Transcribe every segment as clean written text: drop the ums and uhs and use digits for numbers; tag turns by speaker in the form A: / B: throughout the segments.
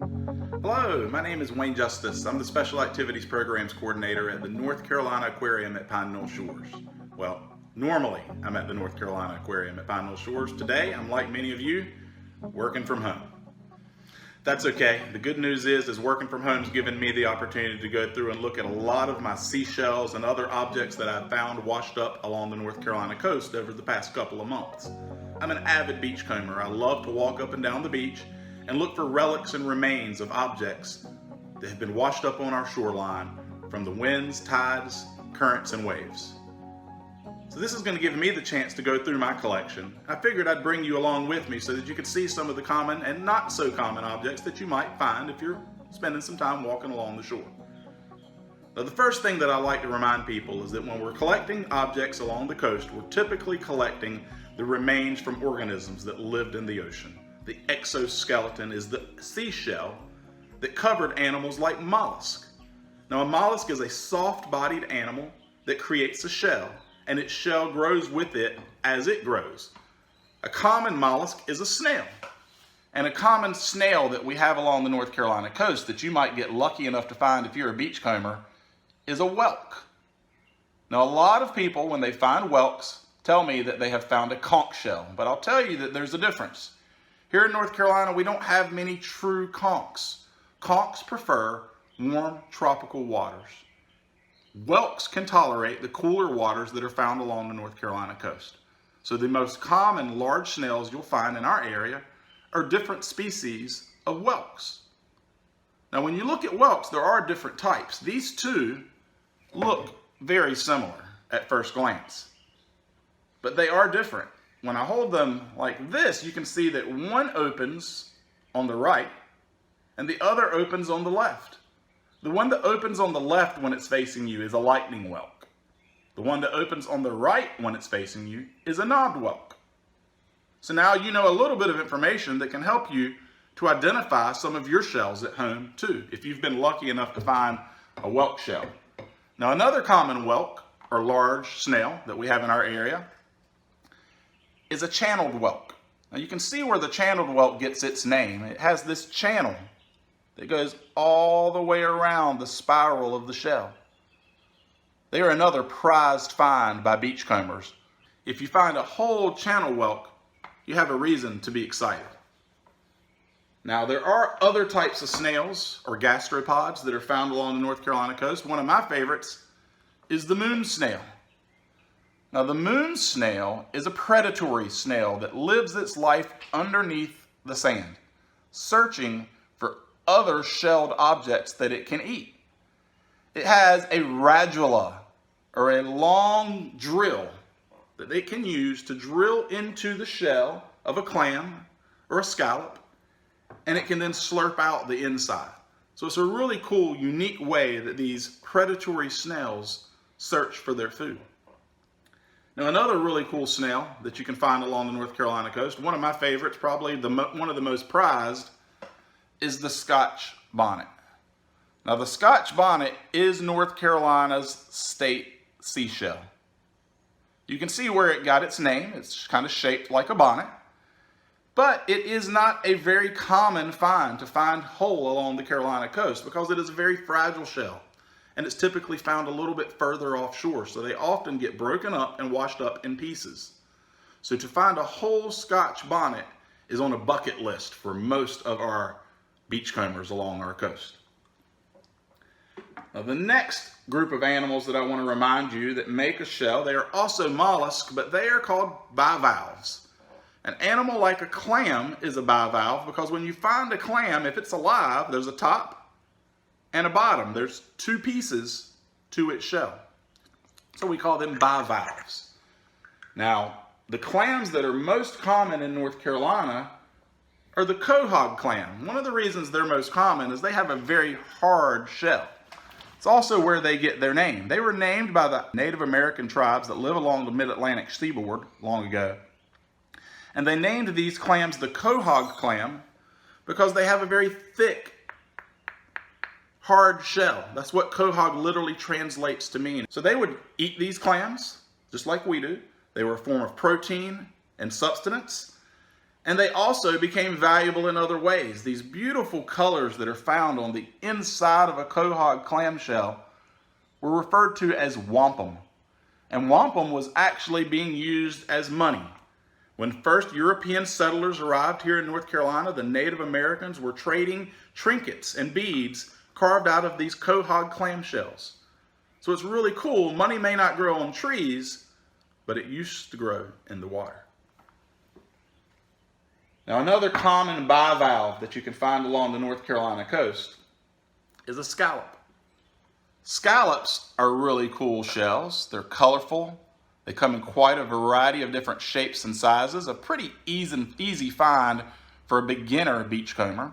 A: Hello, my name is Wayne Justice. I'm the Special Activities Programs Coordinator at the North Carolina Aquarium at Pine Knoll Shores. Well, normally I'm at the North Carolina Aquarium at Pine Knoll Shores. Today, I'm like many of you, working from home. That's okay. The good news is working from home's given me the opportunity to go through and look at a lot of my seashells and other objects that I've found washed up along the North Carolina coast over the past couple of months. I'm an avid beachcomber. I love to walk up and down the beach and look for relics and remains of objects that have been washed up on our shoreline from the winds, tides, currents, and waves. So this is going to give me the chance to go through my collection. I figured I'd bring you along with me so that you could see some of the common and not so common objects that you might find if you're spending some time walking along the shore. Now, the first thing that I like to remind people is that when we're collecting objects along the coast, we're typically collecting the remains from organisms that lived in the ocean. The exoskeleton is the seashell that covered animals like mollusk. Now, a mollusk is a soft-bodied animal that creates a shell, and its shell grows with it as it grows. A common mollusk is a snail. And a common snail that we have along the North Carolina coast that you might get lucky enough to find if you're a beachcomber is a whelk. Now, a lot of people, when they find whelks, tell me that they have found a conch shell, but I'll tell you that there's a difference. Here in North Carolina, we don't have many true conchs. Conchs prefer warm tropical waters. Whelks can tolerate the cooler waters that are found along the North Carolina coast. So the most common large snails you'll find in our area are different species of whelks. Now, when you look at whelks, there are different types. These two look very similar at first glance, but they are different. When I hold them like this, you can see that one opens on the right and the other opens on the left. The one that opens on the left when it's facing you is a lightning whelk. The one that opens on the right when it's facing you is a knobbed whelk. So now you know a little bit of information that can help you to identify some of your shells at home too, if you've been lucky enough to find a whelk shell. Now, another common whelk or large snail that we have in our area is a channeled whelk. Now, you can see where the channeled whelk gets its name. It has this channel that goes all the way around the spiral of the shell. They are another prized find by beachcombers. If you find a whole channel whelk, you have a reason to be excited. Now, there are other types of snails or gastropods that are found along the North Carolina coast. One of my favorites is the moon snail. Now, the moon snail is a predatory snail that lives its life underneath the sand, searching for other shelled objects that it can eat. It has a radula, or a long drill, that it can use to drill into the shell of a clam or a scallop, and it can then slurp out the inside. So it's a really cool, unique way that these predatory snails search for their food. Now, another really cool snail that you can find along the North Carolina coast, one of my favorites, probably one of the most prized, is the Scotch bonnet. Now, the Scotch bonnet is North Carolina's state seashell. You can see where it got its name. It's kind of shaped like a bonnet, but it is not a very common find to find whole along the Carolina coast because it is a very fragile shell, and it's typically found a little bit further offshore, so they often get broken up and washed up in pieces. So to find a whole Scotch bonnet is on a bucket list for most of our beachcombers along our coast. Now, the next group of animals that I want to remind you that make a shell, they are also mollusks, but they are called bivalves. An animal like a clam is a bivalve because when you find a clam, if it's alive, there's a top and a bottom. There's two pieces to its shell. So we call them bivalves. Now, the clams that are most common in North Carolina are the Quahog Clam. One of the reasons they're most common is they have a very hard shell. It's also where they get their name. They were named by the Native American tribes that live along the mid-Atlantic seaboard long ago. And they named these clams the Quahog Clam because they have a very thick, hard shell. That's what quahog literally translates to mean. So they would eat these clams, just like we do. They were a form of protein and substance. And they also became valuable in other ways. These beautiful colors that are found on the inside of a quahog clamshell were referred to as wampum. And wampum was actually being used as money. When first European settlers arrived here in North Carolina, the Native Americans were trading trinkets and beads carved out of these quahog clamshells. So it's really cool. Money may not grow on trees, but it used to grow in the water. Now, another common bivalve that you can find along the North Carolina coast is a scallop. Scallops are really cool shells. They're colorful. They come in quite a variety of different shapes and sizes. A pretty easy find for a beginner beachcomber.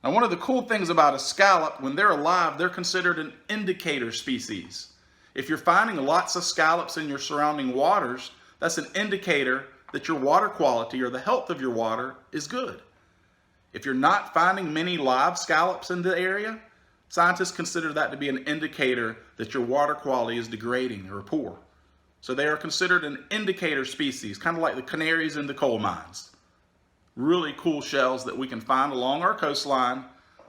A: Now, one of the cool things about a scallop, when they're alive, they're considered an indicator species. If you're finding lots of scallops in your surrounding waters, that's an indicator that your water quality or the health of your water is good. If you're not finding many live scallops in the area, scientists consider that to be an indicator that your water quality is degrading or poor. So they are considered an indicator species, kind of like the canaries in the coal mines. Really cool shells that we can find along our coastline.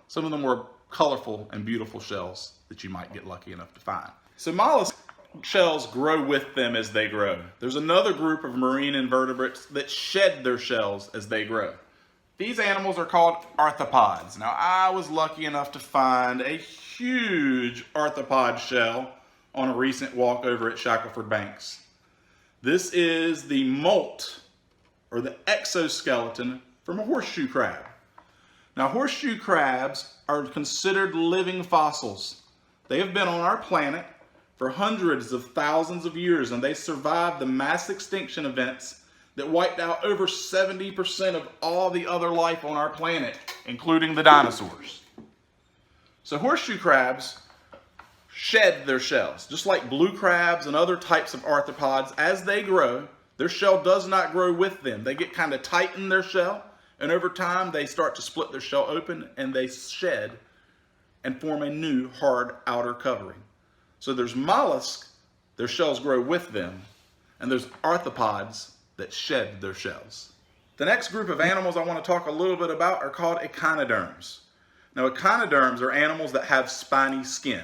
A: Some of them were colorful and beautiful shells that you might get lucky enough to find. So mollusk shells grow with them as they grow. There's another group of marine invertebrates that shed their shells as they grow. These animals are called orthopods. Now, I was lucky enough to find a huge orthopod shell on a recent walk over at Shackleford Banks. This is the molt, or the exoskeleton, from a horseshoe crab. Now, horseshoe crabs are considered living fossils. They have been on our planet for hundreds of thousands of years, and they survived the mass extinction events that wiped out over 70% of all the other life on our planet, including the dinosaurs. So horseshoe crabs shed their shells. Just like blue crabs and other types of arthropods, as they grow, their shell does not grow with them. They get kind of tight in their shell, and over time they start to split their shell open and they shed and form a new hard outer covering. So there's mollusks, their shells grow with them, and there's arthropods that shed their shells. The next group of animals I want to talk a little bit about are called echinoderms. Now, echinoderms are animals that have spiny skin.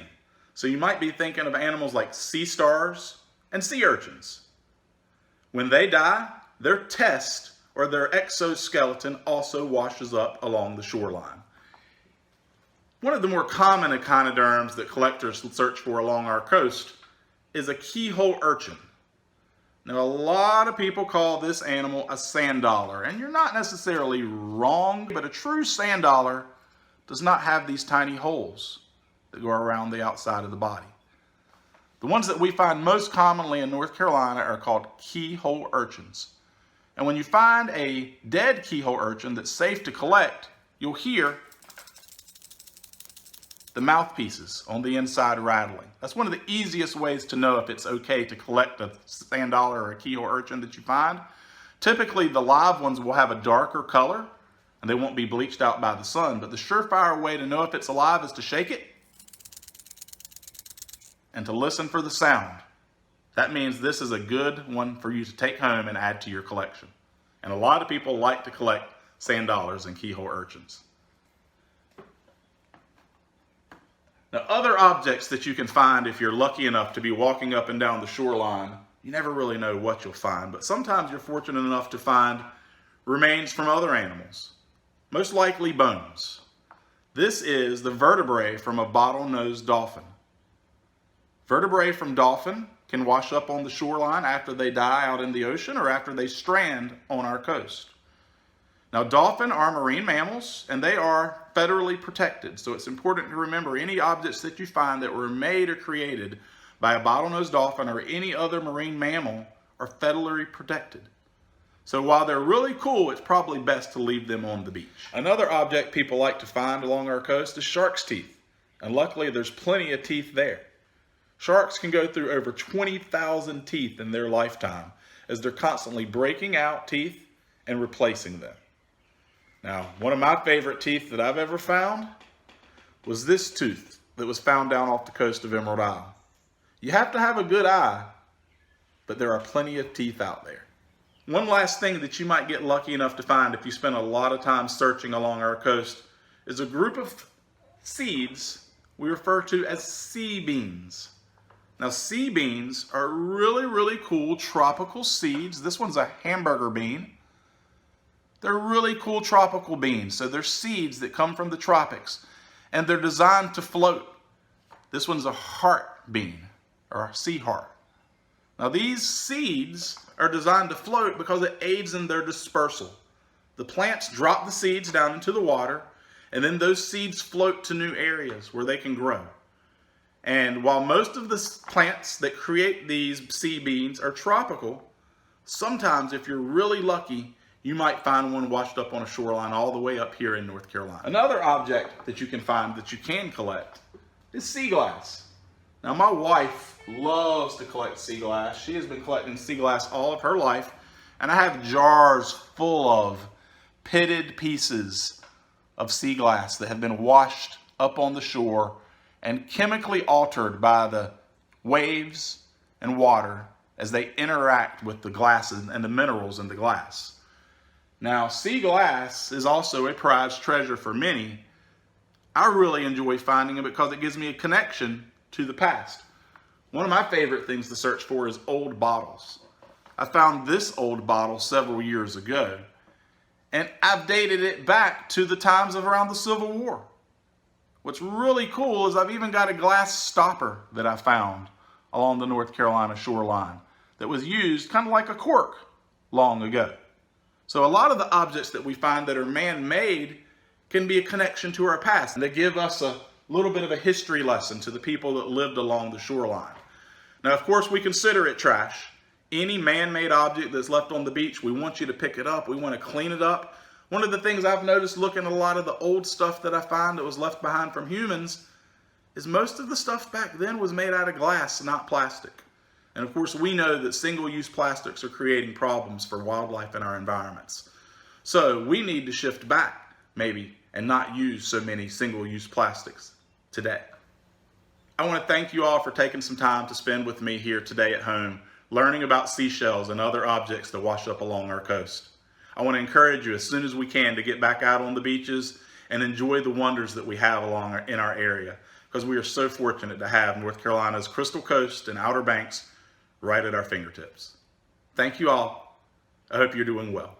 A: So you might be thinking of animals like sea stars and sea urchins. When they die, their test or their exoskeleton also washes up along the shoreline. One of the more common echinoderms that collectors search for along our coast is a keyhole urchin. Now, a lot of people call this animal a sand dollar, and you're not necessarily wrong, but a true sand dollar does not have these tiny holes that go around the outside of the body. The ones that we find most commonly in North Carolina are called keyhole urchins. And when you find a dead keyhole urchin that's safe to collect, you'll hear the mouthpieces on the inside rattling. That's one of the easiest ways to know if it's okay to collect a sand dollar or a keyhole urchin that you find. Typically, the live ones will have a darker color and they won't be bleached out by the sun, but the surefire way to know if it's alive is to shake it and to listen for the sound. That means this is a good one for you to take home and add to your collection. And a lot of people like to collect sand dollars and keyhole urchins. Now, other objects that you can find if you're lucky enough to be walking up and down the shoreline, you never really know what you'll find, but sometimes you're fortunate enough to find remains from other animals, most likely bones. This is the vertebrae from a bottlenose dolphin. Vertebrae from dolphin can wash up on the shoreline after they die out in the ocean or after they strand on our coast. Now, dolphin are marine mammals, and they are federally protected. So it's important to remember any objects that you find that were made or created by a bottlenose dolphin or any other marine mammal are federally protected. So while they're really cool, it's probably best to leave them on the beach. Another object people like to find along our coast is shark's teeth. And luckily, there's plenty of teeth there. Sharks can go through over 20,000 teeth in their lifetime as they're constantly breaking out teeth and replacing them. Now, one of my favorite teeth that I've ever found was this tooth that was found down off the coast of Emerald Isle. You have to have a good eye, but there are plenty of teeth out there. One last thing that you might get lucky enough to find if you spend a lot of time searching along our coast is a group of seeds we refer to as sea beans. Now, sea beans are really, really cool tropical seeds. This one's a hamburger bean. They're really cool tropical beans. So they're seeds that come from the tropics, and they're designed to float. This one's a heart bean, or a sea heart. Now, these seeds are designed to float because it aids in their dispersal. The plants drop the seeds down into the water, and then those seeds float to new areas where they can grow. And while most of the plants that create these sea beans are tropical, sometimes if you're really lucky, you might find one washed up on a shoreline all the way up here in North Carolina. Another object that you can find that you can collect is sea glass. Now, my wife loves to collect sea glass. She has been collecting sea glass all of her life, and I have jars full of pitted pieces of sea glass that have been washed up on the shore and chemically altered by the waves and water as they interact with the glass and the minerals in the glass. Now, sea glass is also a prized treasure for many. I really enjoy finding it because it gives me a connection to the past. One of my favorite things to search for is old bottles. I found this old bottle several years ago, and I've dated it back to the times of around the Civil War. What's really cool is I've even got a glass stopper that I found along the North Carolina shoreline that was used kind of like a cork long ago. So a lot of the objects that we find that are man-made can be a connection to our past, and they give us a little bit of a history lesson to the people that lived along the shoreline. Now, of course, we consider it trash. Any man-made object that's left on the beach, we want you to pick it up. We want to clean it up. One of the things I've noticed looking at a lot of the old stuff that I find that was left behind from humans is most of the stuff back then was made out of glass, not plastic. And of course, we know that single-use plastics are creating problems for wildlife in our environments. So we need to shift back, maybe, and not use so many single-use plastics today. I want to thank you all for taking some time to spend with me here today at home, learning about seashells and other objects that wash up along our coast. I want to encourage you as soon as we can to get back out on the beaches and enjoy the wonders that we have in our area, because we are so fortunate to have North Carolina's Crystal Coast and Outer Banks right at our fingertips. Thank you all. I hope you're doing well.